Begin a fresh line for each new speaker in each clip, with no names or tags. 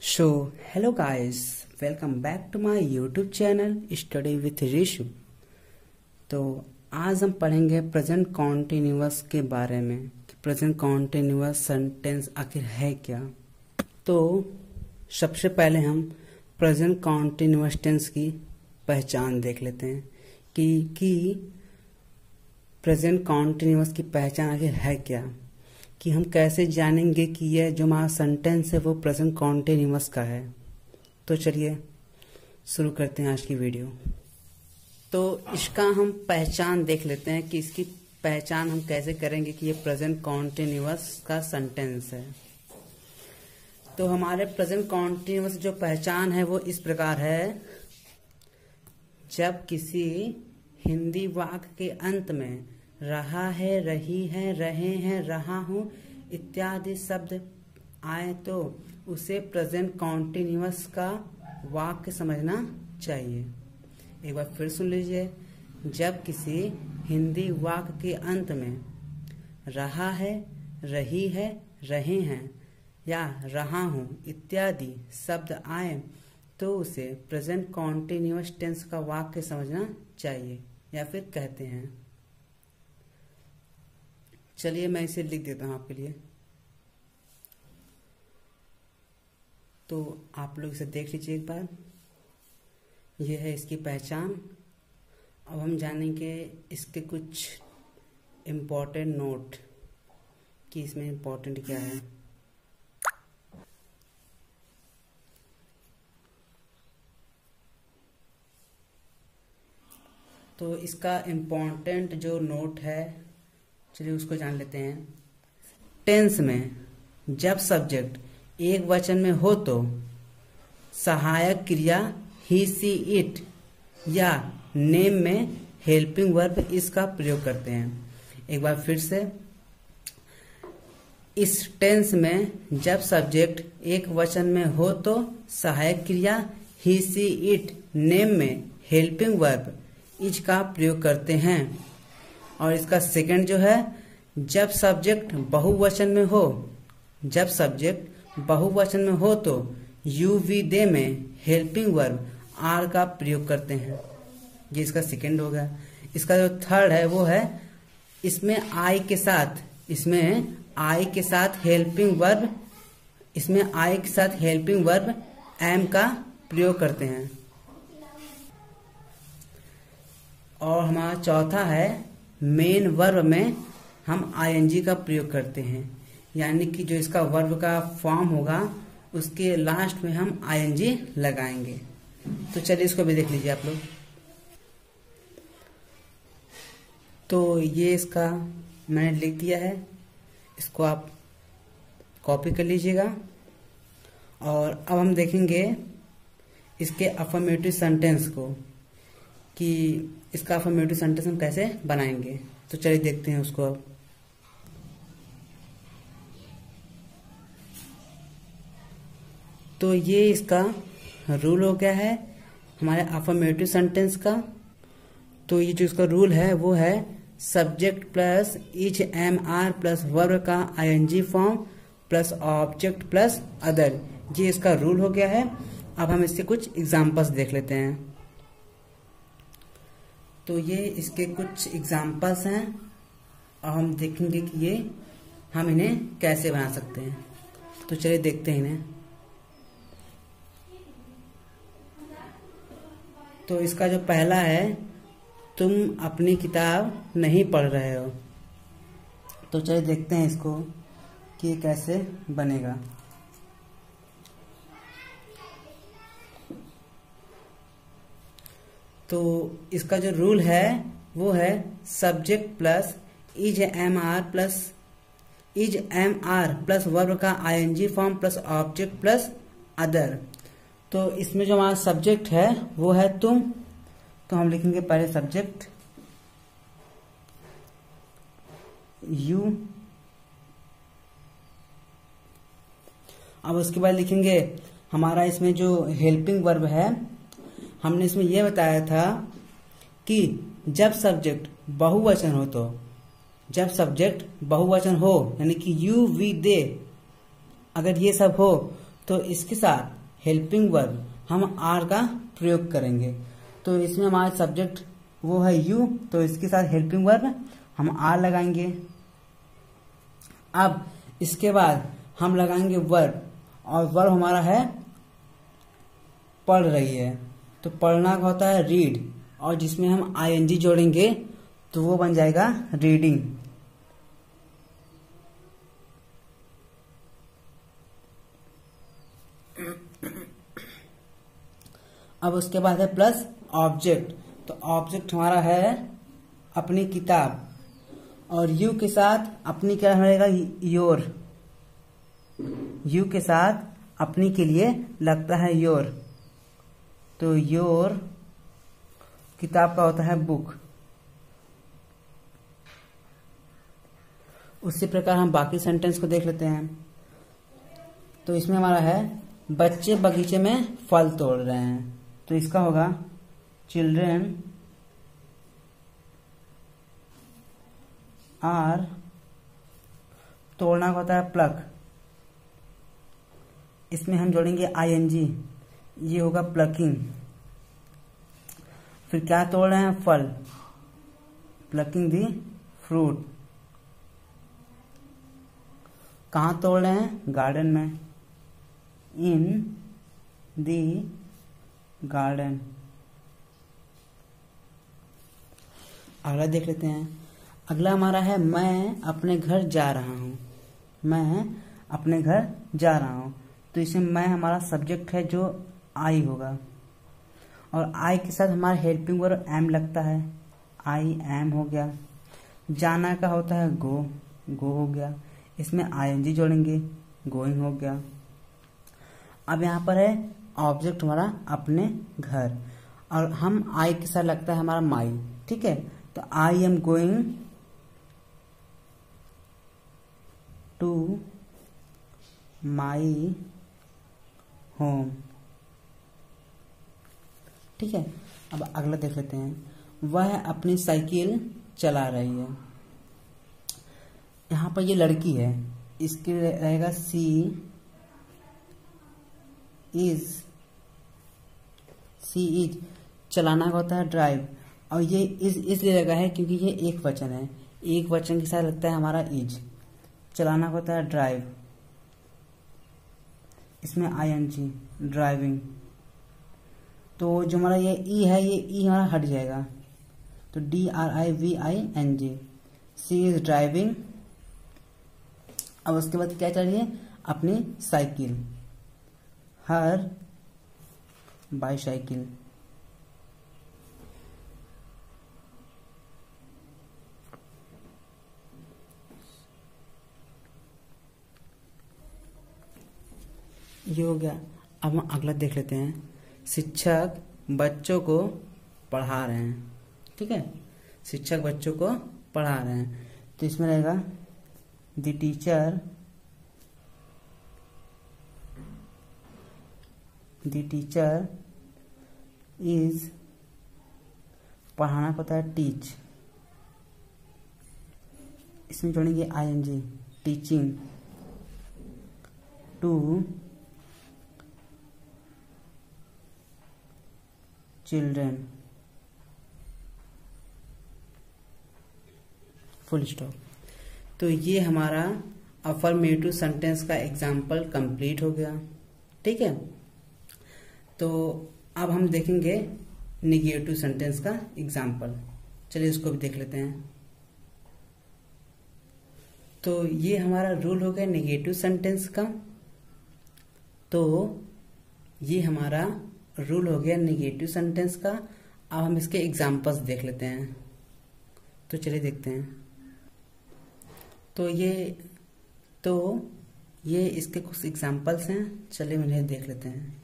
Hello guys, welcome back to my YouTube channel Study with Rishu। तो आज हम पढ़ेंगे प्रेजेंट कॉन्टिन्यूअस के बारे में कि प्रेजेंट कॉन्टिन्यूअस सेंटेंस आखिर है क्या। तो सबसे पहले हम प्रेजेंट कॉन्टिन्यूअस टेंस की पहचान देख लेते हैं कि प्रेजेंट कॉन्टिन्यूअस की पहचान आखिर है क्या, कि हम कैसे जानेंगे कि यह जो हमारा सेंटेंस है वो प्रेजेंट कॉन्टिन्यूअस का है। तो चलिए शुरू करते हैं आज की वीडियो। तो इसका हम पहचान देख लेते हैं कि इसकी पहचान हम कैसे करेंगे कि ये प्रेजेंट कॉन्टिन्यूअस का सेंटेंस है। तो हमारे प्रेजेंट कॉन्टिन्यूअस जो पहचान है वो इस प्रकार है। जब किसी हिंदी वाक्य के अंत में रहा है, रही है, रहे हैं, रहा हूं इत्यादि शब्द आए तो उसे प्रेजेंट कॉन्टिन्यूअस का वाक्य समझना चाहिए। एक बार फिर सुन लीजिए। जब किसी हिंदी वाक्य के अंत में रहा है, रही है, रहे हैं या रहा हूं इत्यादि शब्द आए तो उसे प्रेजेंट कॉन्टिन्यूअस टेंस का वाक्य समझना चाहिए या फिर कहते हैं। चलिए मैं इसे लिख देता हूं आपके लिए। तो आप लोग इसे देख लीजिए एक बार। यह है इसकी पहचान। अब हम जानेंगे इसके कुछ इम्पोर्टेंट नोट कि इसमें इम्पोर्टेंट क्या है। तो इसका इम्पोर्टेंट जो नोट है, चलिए उसको जान लेते हैं। टेंस में जब सब्जेक्ट एक वचन में हो तो सहायक क्रिया ही, सी, इट या नेम में हेल्पिंग वर्ब इसका प्रयोग करते हैं। एक बार फिर से, इस टेंस में जब सब्जेक्ट एक वचन में हो तो सहायक क्रिया ही, सी, इट, नेम में हेल्पिंग वर्ब इज का प्रयोग करते हैं। और इसका सेकंड जो है, जब सब्जेक्ट बहुवचन में हो, जब सब्जेक्ट बहुवचन में हो तो यू, वी, दे में हेल्पिंग वर्ब आर का प्रयोग करते हैं। ये इसका सेकंड हो गया। इसका जो थर्ड है वो है, इसमें आई के साथ हेल्पिंग वर्ब, इसमें आई के साथ हेल्पिंग वर्ब एम का प्रयोग करते हैं। और हमारा चौथा है, मेन वर्ब में हम आईएनजी का प्रयोग करते हैं, यानी कि जो इसका वर्ब का फॉर्म होगा उसके लास्ट में हम आईएनजी लगाएंगे। तो चलिए इसको भी देख लीजिए आप लोग। तो ये इसका मैंने लिख दिया है, इसको आप कॉपी कर लीजिएगा। और अब हम देखेंगे इसके अफर्मेटिव सेंटेंस को कि इसका अफर्मेटिव सेंटेंस हम कैसे बनाएंगे। तो चलिए देखते हैं उसको अब। तो ये इसका रूल हो गया है हमारे अफर्मेटिव सेंटेंस का। तो ये जो इसका रूल है वो है subject plus is, am, are plus verb का ING form plus object plus other. ये इसका रूल हो गया है। अब हम इसके कुछ एग्जाम्पल्स देख लेते हैं। तो ये इसके कुछ एग्जाम्पल्स हैं और हम देखेंगे कि ये हम इन्हें कैसे बना सकते हैं। तो चलिए देखते हैं इन्हें। तो इसका जो पहला है, तुम अपनी किताब नहीं पढ़ रहे हो। तो चलिए देखते हैं इसको कि ये कैसे बनेगा। तो इसका जो रूल है वो है subject plus is, am, are plus verb का ING form plus object plus other. तो इसमें जो हमारा सब्जेक्ट है वो है तुम। तो हम लिखेंगे पहले सब्जेक्ट यू। अब उसके बाद लिखेंगे हमारा इसमें जो हेल्पिंग वर्ब है, हमने इसमें यह बताया था कि जब सब्जेक्ट बहुवचन हो तो, जब सब्जेक्ट बहुवचन हो यानी कि यू, वी, दे, अगर ये सब हो तो इसके साथ हेल्पिंग वर्ब हम आर का प्रयोग करेंगे। तो इसमें हमारा सब्जेक्ट वो है यू, तो इसके साथ हेल्पिंग वर्ब हम आर लगाएंगे। अब इसके बाद हम लगाएंगे वर्ब, और वर्ब हमारा है पढ़ रही है, तो पढ़ना का होता है रीड, और जिसमें हम आईएनजी जोड़ेंगे तो वो बन जाएगा रीडिंग। अब उसके बाद है प्लस ऑब्जेक्ट, तो ऑब्जेक्ट हमारा है अपनी किताब, और यू के साथ अपनी क्या रहेगा योर, यू के साथ अपनी के लिए लगता है योर, तो योर किताब का होता है बुक। उसी प्रकार हम बाकी सेंटेंस को देख लेते हैं। तो इसमें हमारा है बच्चे बगीचे में फल तोड़ रहे हैं, तो इसका होगा चिल्ड्रेन आर, तोड़ना का होता है प्लक, इसमें हम जोड़ेंगे आईएनजी, ये होगा प्लकिंग। फिर क्या तोड़ रहे हैं, फल, प्लकिंग दी फ्रूट। कहाँ तोड़ रहे हैं, गार्डन में, इन दी गार्डन। अगला देख लेते हैं। अगला हमारा है मैं अपने घर जा रहा हूं, मैं अपने घर जा रहा हूं, तो इसमें मैं हमारा सब्जेक्ट है जो आई होगा, और आई के साथ हमारा हेल्पिंग वर्ब एम लगता है, आई एम हो गया। जाना का होता है गो, गो हो गया, इसमें आईएनजी जोड़ेंगे, गोइंग हो गया। अब यहाँ पर है ऑब्जेक्ट हमारा अपने घर, और हम आई के साथ लगता है हमारा माई, ठीक है, तो I am going to my home, ठीक है। अब अगला देख लेते हैं। वह अपनी साइकिल चला रही है, यहाँ पर ये लड़की है, इसके रहेगा सी इज, चलाना का होता है ड्राइव, और ये इज इसलिए लगा है क्योंकि ये एक वचन है, एक वचन के साथ लगता है हमारा इज। चलाना का होता है ड्राइव, इसमें आईएनजी, ड्राइविंग। तो जो हमारा ये ई है, ये ई हमारा हट जाएगा, तो DRIVING, सी इज ड्राइविंग। अब उसके बाद क्या चाहिए, अपनी साइकिल, हर बाईसाइकिल। ये हो गया। अब हम अगला देख लेते हैं। शिक्षक बच्चों को पढ़ा रहे हैं, ठीक है, शिक्षक बच्चों को पढ़ा रहे हैं, तो इसमें रहेगा द टीचर इज, पढ़ाना होता है टीच, इसमें जोड़ेंगे I N G, teaching to children, full stop. तो ये हमारा अफर्मेटिव सेंटेंस का एग्जाम्पल कंप्लीट हो गया, ठीक है। तो अब हम देखेंगे निगेटिव सेंटेंस का एग्जाम्पल, चलिए उसको भी देख लेते हैं। तो ये हमारा रूल हो गया निगेटिव सेंटेंस का, तो ये हमारा रूल हो गया निगेटिव सेंटेंस का। अब हम इसके एग्जाम्पल्स देख लेते हैं, तो चलिए देखते हैं। तो ये इसके कुछ एग्जाम्पल्स हैं, चलिए उन्हें देख लेते हैं।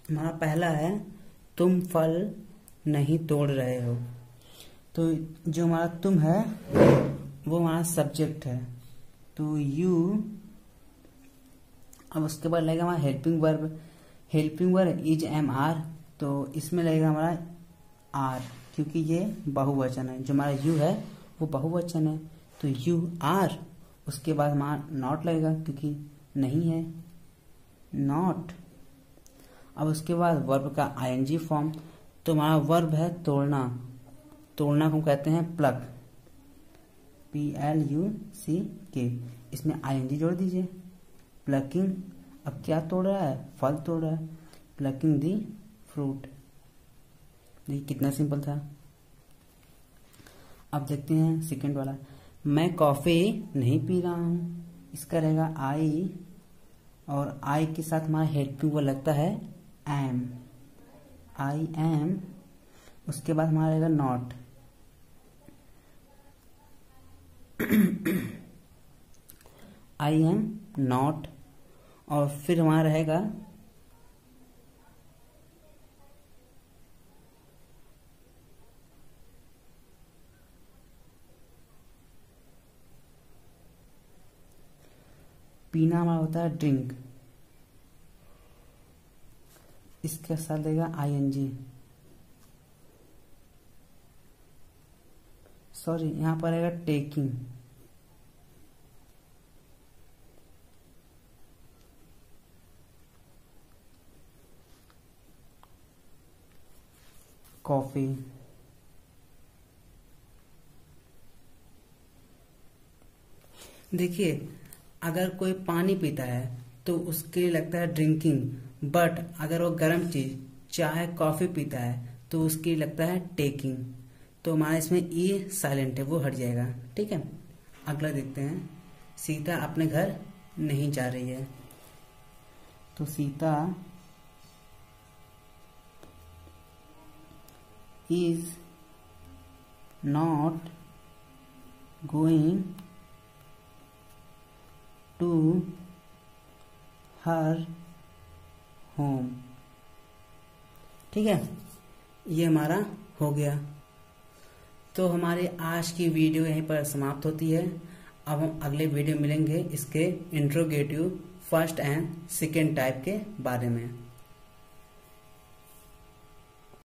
हमारा पहला है तुम फल नहीं तोड़ रहे हो, तो जो हमारा तुम है वो हमारा सब्जेक्ट है, तो यू। अब उसके बाद लगेगा हमारा helping verb is am are, तो इसमें लगेगा हमारा आर, क्योंकि ये बहुवचन है, जो हमारा यू है वो बहुवचन है, तो यू आर, उसके बाद हमारा नॉट लगेगा क्योंकि नहीं है, नॉट। अब उसके बाद वर्ब का आईएनजी फॉर्म, तो हमारा वर्ब है तोड़ना, तोड़ना को कहते हैं प्लग, PLUCK, इसमें आईएनजी जोड़ दीजिए, प्लकिंग। अब क्या तोड़ रहा है, फल तोड़ रहा है, प्लकिंग दी फ्रूट। देखिए कितना सिंपल था। अब देखते हैं सेकंड वाला, मैं कॉफी नहीं पी रहा हूं, इसका रहेगा आई, और आई के साथ हमारा हेल्पिंग वो लगता है एम, आई एम। उसके बाद हमारा रहेगा नॉट, आई एम नॉट, और फिर हमारा रहेगा पीना, हमारा होता है ड्रिंक, इसके साथ देगा आईएनजी, सॉरी यहां पर रहेगा टेकिंग, कॉफी। देखिए अगर कोई पानी पीता है तो उसके लिए लगता है ड्रिंकिंग, बट अगर वो गर्म चीज चाहे कॉफी पीता है तो उसके लिए लगता है टेकिंग। तो हमारा इसमें ई साइलेंट है, वो हट जाएगा। ठीक है, अगला देखते हैं, सीता अपने घर नहीं जा रही है, तो Sita is not going to her home। ठीक है, ये हमारा हो गया। तो हमारी आज की वीडियो यहीं पर समाप्त होती है। अब हम अगले वीडियो मिलेंगे इसके interrogative first and second type के बारे में।